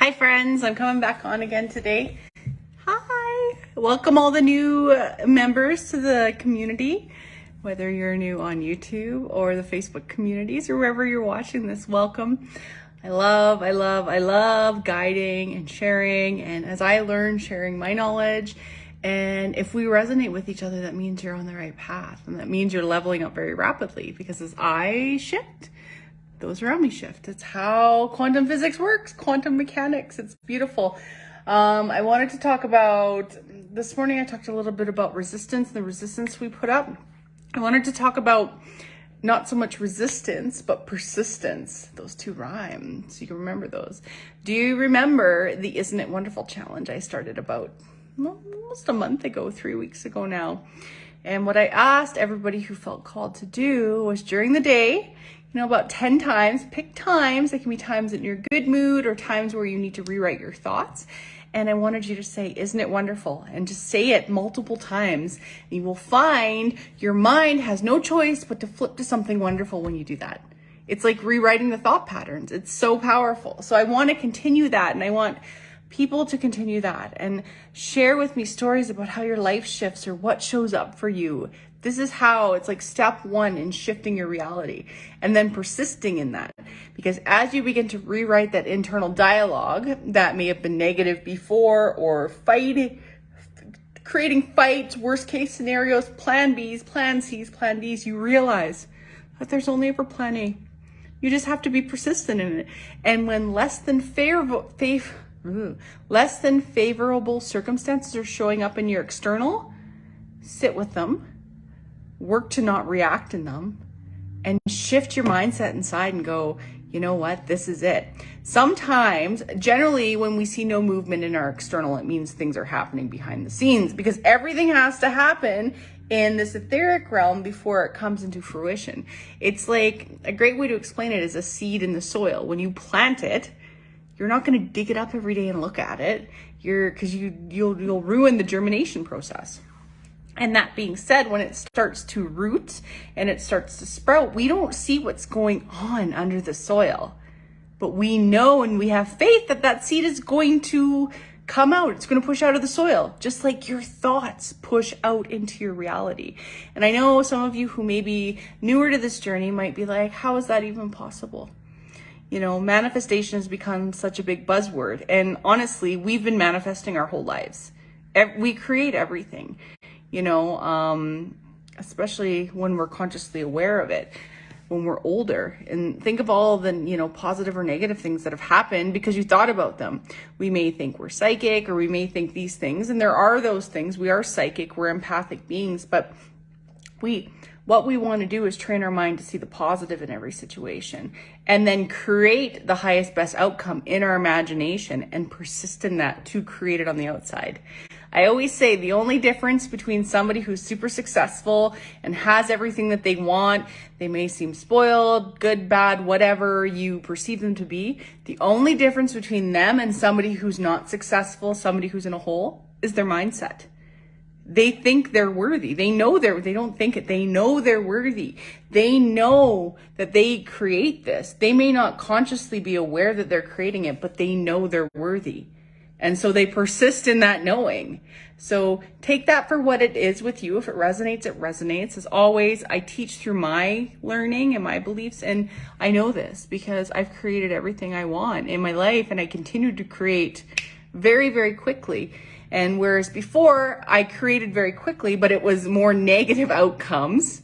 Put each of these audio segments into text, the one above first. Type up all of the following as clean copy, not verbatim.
Hi friends, I'm coming back on again today. Hi! Welcome all the new members to the community, whether you're new on YouTube or the Facebook communities or wherever you're watching this, welcome. I love guiding and sharing, and as I learn, sharing my knowledge. And if we resonate with each other, that means you're on the right path, and that means you're leveling up very rapidly, because as I shift, those around me shift. It's how quantum physics works, quantum mechanics. It's beautiful. I wanted to talk about, this morning I talked a little bit about resistance, the resistance we put up. I wanted to talk about not so much resistance, but persistence. Those two rhyme, so you can remember those. Do you remember the Isn't It Wonderful challenge I started about almost a month ago, 3 weeks ago now? And what I asked everybody who felt called to do was during the day, about 10 times, pick times. There can be times in your good mood or times where you need to rewrite your thoughts. And I wanted you to say, isn't it wonderful? And just say it multiple times. You will find your mind has no choice but to flip to something wonderful when you do that. It's like rewriting the thought patterns. It's so powerful. So I want to continue that, and I want people to continue that and share with me stories about how your life shifts or what shows up for you. This is how it's like step one in shifting your reality, and then persisting in that. Because as you begin to rewrite that internal dialogue that may have been negative before, or creating fights, worst case scenarios, plan Bs, plan Cs, plan Ds, you realize that there's only ever plan A. You just have to be persistent in it. And when less than favorable circumstances are showing up in your external, sit with them. Work to not react in them, and shift your mindset inside and go, you know what, this is it. Sometimes, generally, when we see no movement in our external, it means things are happening behind the scenes, because everything has to happen in this etheric realm before it comes into fruition. It's like, a great way to explain it is a seed in the soil. When you plant it, you're not going to dig it up every day and look at it, because you'll ruin the germination process. And that being said, when it starts to root and it starts to sprout, we don't see what's going on under the soil. But we know, and we have faith that that seed is going to come out. It's going to push out of the soil, just like your thoughts push out into your reality. And I know some of you who may be newer to this journey might be like, how is that even possible? Manifestation has become such a big buzzword. And honestly, we've been manifesting our whole lives. We create everything. Especially when we're consciously aware of it, when we're older, and think of all the, positive or negative things that have happened because you thought about them. We may think we're psychic, or we may think these things, and there are those things. We are psychic, we're empathic beings, but what we want to do is train our mind to see the positive in every situation, and then create the highest, best outcome in our imagination and persist in that to create it on the outside. I always say the only difference between somebody who's super successful and has everything that they want, they may seem spoiled, good, bad, whatever you perceive them to be, the only difference between them and somebody who's not successful, somebody who's in a hole, is their mindset. They think they're worthy. They don't think it. They know they're worthy. They know that they create this. They may not consciously be aware that they're creating it, but they know they're worthy. And so they persist in that knowing. So take that for what it is with you. If it resonates, it resonates. As always, I teach through my learning and my beliefs. And I know this because I've created everything I want in my life, and I continue to create very, very quickly. And whereas before I created very quickly, but it was more negative outcomes,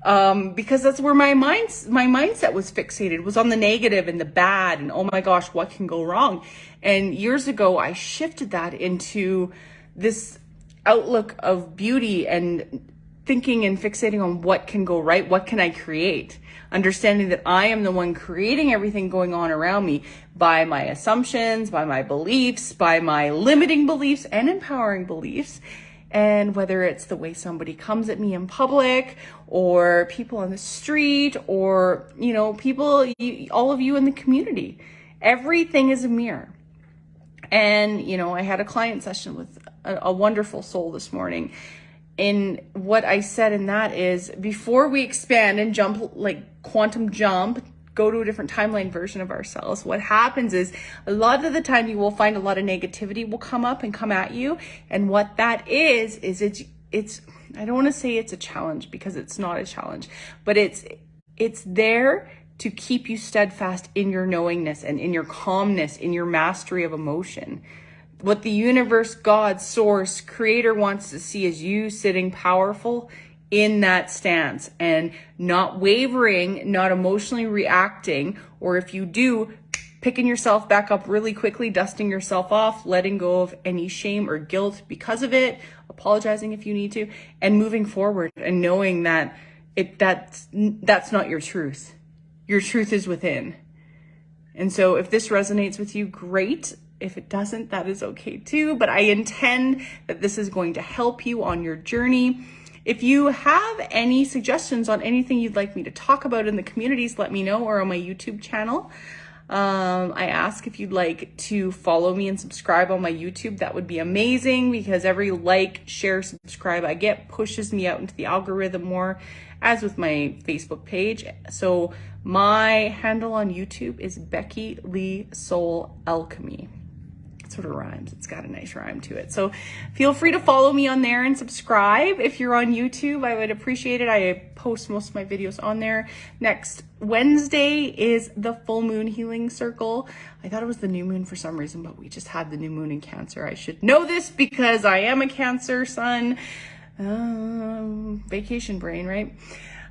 because that's where my mindset was fixated, was on the negative and the bad, and oh my gosh, what can go wrong? And years ago, I shifted that into this outlook of beauty and thinking and fixating on what can go right, what can I create? Understanding that I am the one creating everything going on around me by my assumptions, by my beliefs, by my limiting beliefs and empowering beliefs. And whether it's the way somebody comes at me in public, or people on the street, or, people, all of you in the community, everything is a mirror. And, I had a client session with a wonderful soul this morning. And what I said in that is, before we expand and jump, like quantum jump go to a different timeline version of ourselves. What happens is a lot of the time you will find a lot of negativity will come up and come at you. And what that is it's, I don't want to say it's a challenge because it's not a challenge, but it's there to keep you steadfast in your knowingness and in your calmness, in your mastery of emotion. What the universe, God, source, creator wants to see is you sitting powerful in that stance and not wavering, not emotionally reacting, or if you do, picking yourself back up really quickly, dusting yourself off, letting go of any shame or guilt because of it, apologizing if you need to, and moving forward and knowing that that's not your truth. Your truth is within. And so if this resonates with you, great. If it doesn't, that is okay too. But I intend that this is going to help you on your journey. If you have any suggestions on anything you'd like me to talk about in the communities, let me know, or on my YouTube channel. I ask if you'd like to follow me and subscribe on my YouTube. That would be amazing because every like, share, subscribe I get pushes me out into the algorithm more, as with my Facebook page. So my handle on YouTube is Becky Lee Soul Alchemy. Sort of rhymes. It's got a nice rhyme to it. So feel free to follow me on there and subscribe. If you're on YouTube, I would appreciate it. I post most of my videos on there. Next Wednesday is the full moon healing circle. I thought it was the new moon for some reason, but we just had the new moon in Cancer. I should know this because I am a Cancer sun. Vacation brain, right?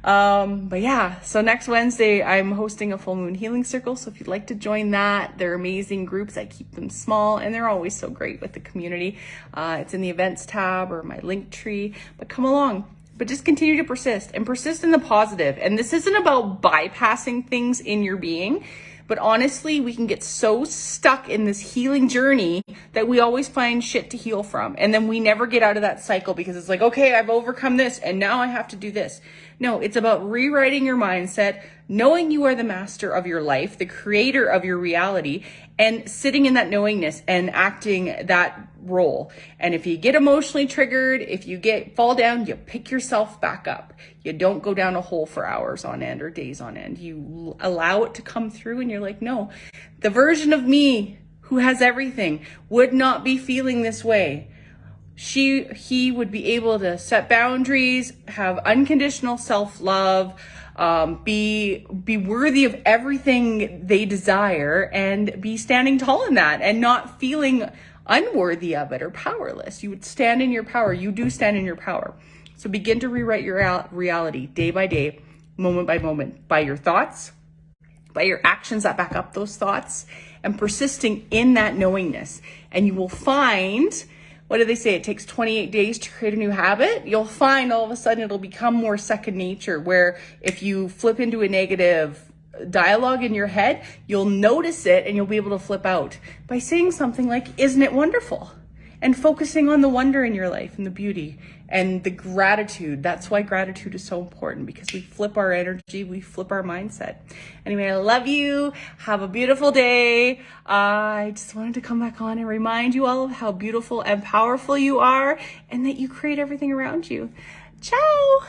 But yeah, so next Wednesday I'm hosting a full moon healing circle. So if you'd like to join that, they're amazing groups. I keep them small and they're always so great with the community. It's in the events tab or my link tree, but come along, but just continue to persist and persist in the positive. And this isn't about bypassing things in your being, but honestly, we can get so stuck in this healing journey that we always find shit to heal from. And then we never get out of that cycle because it's like, okay, I've overcome this and now I have to do this. No, it's about rewriting your mindset, knowing you are the master of your life, the creator of your reality, and sitting in that knowingness and acting that role. And if you get emotionally triggered, if you fall down, you pick yourself back up. You don't go down a hole for hours on end or days on end. You allow it to come through and you're like, no, the version of me who has everything would not be feeling this way. He would be able to set boundaries, have unconditional self-love, be worthy of everything they desire, and be standing tall in that and not feeling unworthy of it or powerless. You would stand in your power. You do stand in your power. So begin to rewrite your reality day by day, moment by moment, by your thoughts, by your actions that back up those thoughts, and persisting in that knowingness. And you will find, what do they say? It takes 28 days to create a new habit. You'll find all of a sudden it'll become more second nature, where if you flip into a negative dialogue in your head, you'll notice it and you'll be able to flip out by saying something like, isn't it wonderful? And focusing on the wonder in your life and the beauty and the gratitude. That's why gratitude is so important, because we flip our energy, we flip our mindset. Anyway, I love you. Have a beautiful day. I just wanted to come back on and remind you all of how beautiful and powerful you are and that you create everything around you. Ciao.